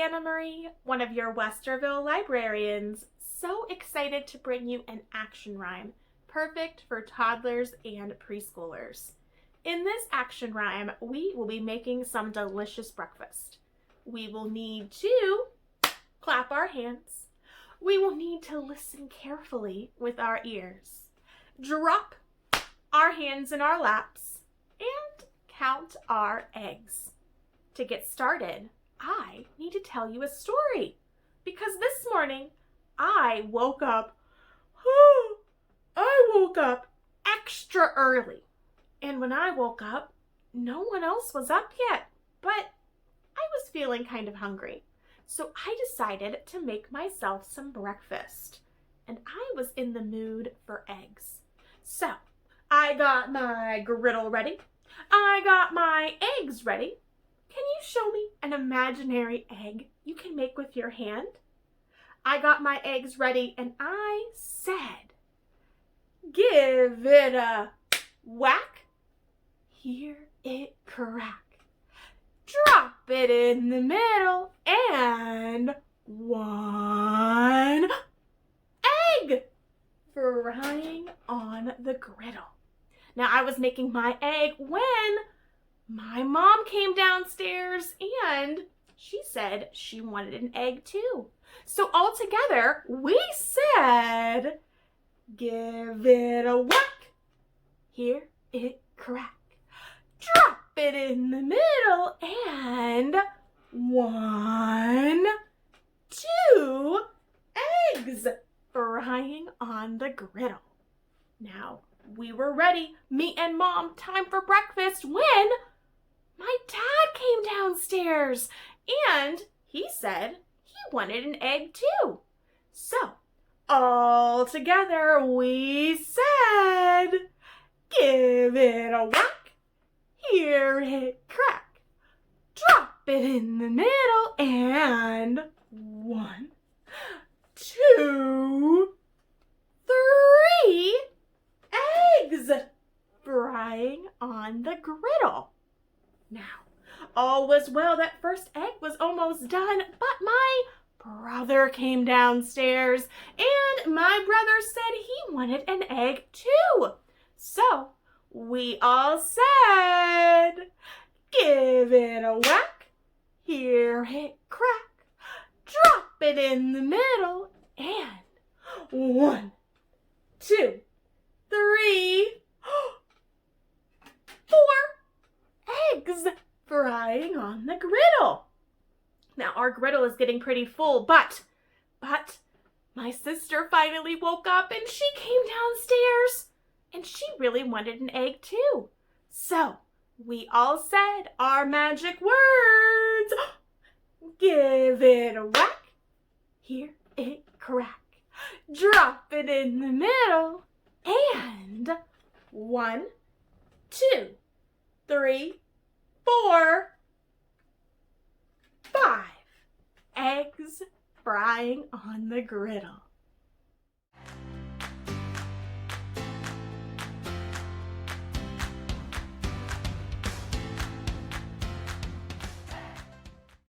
Annamarie, one of your Westerville librarians, so excited to bring you an action rhyme, perfect for toddlers and preschoolers. In this action rhyme, we will be making some delicious breakfast. We will need to clap our hands. We will need to listen carefully with our ears, drop our hands in our laps, and count our eggs. To get started, I need to tell you a story because this morning I woke up extra early. And when I woke up, no one else was up yet, but I was feeling kind of hungry. So I decided to make myself some breakfast, and I was in the mood for eggs. So I got my griddle ready. I got my eggs ready. Can you show me an imaginary egg you can make with your hand? I got my eggs ready and I said, give it a whack. Hear it crack. Drop it in the middle and one egg frying on the griddle. Now I was making my egg when my mom came downstairs and she said she wanted an egg too. So all together we said, give it a whack, hear it crack, drop it in the middle and one, two eggs frying on the griddle. Now we were ready, me and Mom, time for breakfast when my dad came downstairs and he said he wanted an egg too. So all together we said, give it a whack, hear it crack, drop it in the middle and one, two, three eggs frying on the griddle. Now, all was well. That first egg was almost done, but my brother came downstairs and my brother said he wanted an egg too. So we all said, give it a whack, hear it crack, drop it in the middle and one, two, three, four eggs frying on the griddle. Now our griddle is getting pretty full, but my sister finally woke up and she came downstairs and she really wanted an egg too. So we all said our magic words. Give it a whack, hear it crack, drop it in the middle, and one, two, three, four, five eggs frying on the griddle.